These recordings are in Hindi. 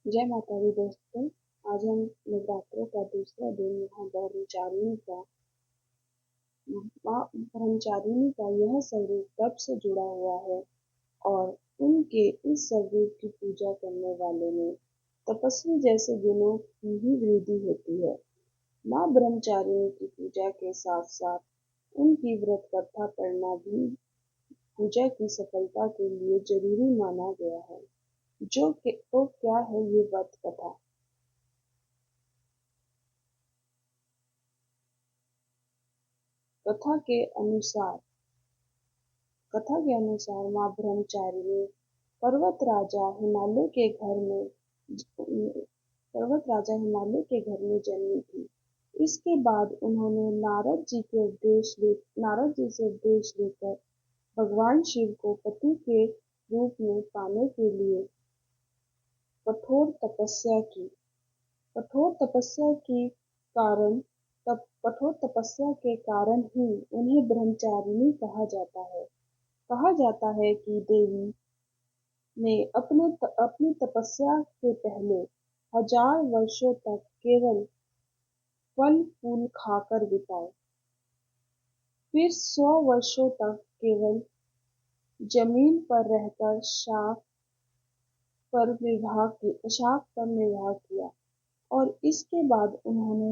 जय माता दी दोस्तों। आज हम नवरात्रों का दूसरा दिन यहाँ माँ ब्रह्मचारिणी का यह स्वरूप कब से जुड़ा हुआ है और उनके इस स्वरूप की पूजा करने वाले में तपस्वी जैसे गुणों की ही वृद्धि होती है। माँ ब्रह्मचारिणी की पूजा के साथ साथ उनकी व्रत कथा पढ़ना भी पूजा की सफलता के लिए जरूरी माना गया है। तो क्या है ये व्रत कथा? कथा के अनुसार कथा के अनुसार माँ ब्रह्मचारिणी पर्वत राजा हिमालय के घर में पर्वत राजा हिमालय के घर में जन्मी थी। इसके बाद उन्होंने नारद जी से उपदेश लेकर भगवान शिव को पति के रूप में पाने के लिए कठोर तपस्या की। कठोर तपस्या की कारण कठोर तपस्या के कारण ही उन्हें ब्रह्मचारिणी कहा जाता है। कहा जाता है कि देवी ने अपनी तपस्या से पहले 1000 वर्षों तक केवल फल फूल खाकर बिताए, फिर 100 वर्षों तक केवल जमीन पर रहकर शाख पर निर्वाह किया और इसके बाद उन्होंने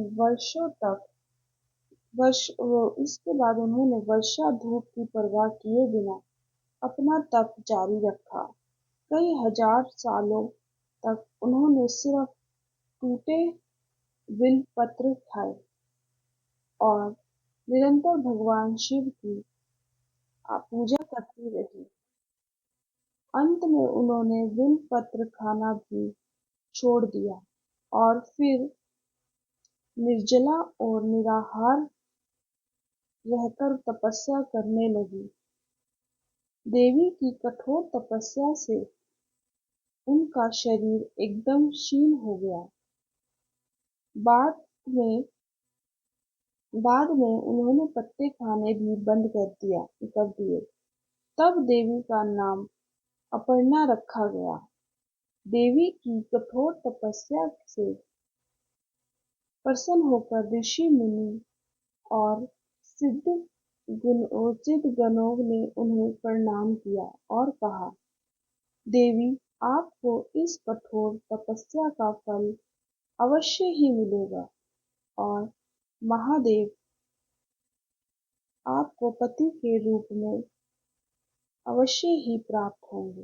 वर्षा धूप की परवाह किए बिना अपना तप जारी रखा। कई हजार सालों तक उन्होंने सिर्फ टूटे बिलपत्र खाए और निरंतर भगवान शिव की पूजा करती रही। अंत में उन्होंने बिलपत्र खाना भी छोड़ दिया और फिर निर्जला और निराहार रहकर तपस्या करने लगी। देवी की कठोर तपस्या से उनका शरीर एकदम क्षीण हो गया। बाद में बाद में उन्होंने पत्ते खाने भी बंद कर दिए। तब देवी का नाम अपर्णा रखा गया। देवी की कठोर तपस्या से प्रसन्न होकर ऋषि मुनि और सिद्ध गणों ने उन्हें प्रणाम किया और कहा, देवी, आपको इस कठोर तपस्या का फल अवश्य ही मिलेगा और महादेव आपको पति के रूप में अवश्य ही प्राप्त होंगे।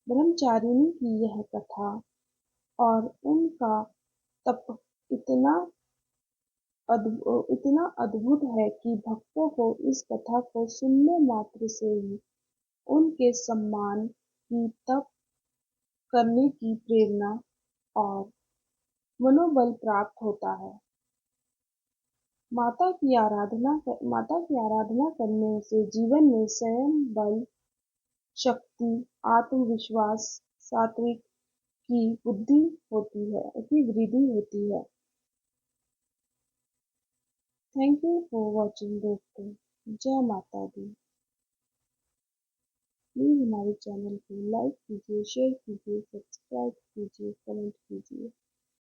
ब्रह्मचारिणी की यह कथा और उनका तप इतना अद्भुत है कि भक्तों को इस कथा को सुनने मात्र से ही उनके सम्मान की तप करने की प्रेरणा और मनोबल प्राप्त होता है। माता की आराधना करने से जीवन में स्वयं बल, शक्ति, आत्मविश्वास, सात्विक की वृद्धि होती है। थैंक यू फॉर वॉचिंग दोस्तों। जय माता दी। प्लीज हमारे चैनल को लाइक कीजिए, शेयर कीजिए, सब्सक्राइब कीजिए, कमेंट कीजिए।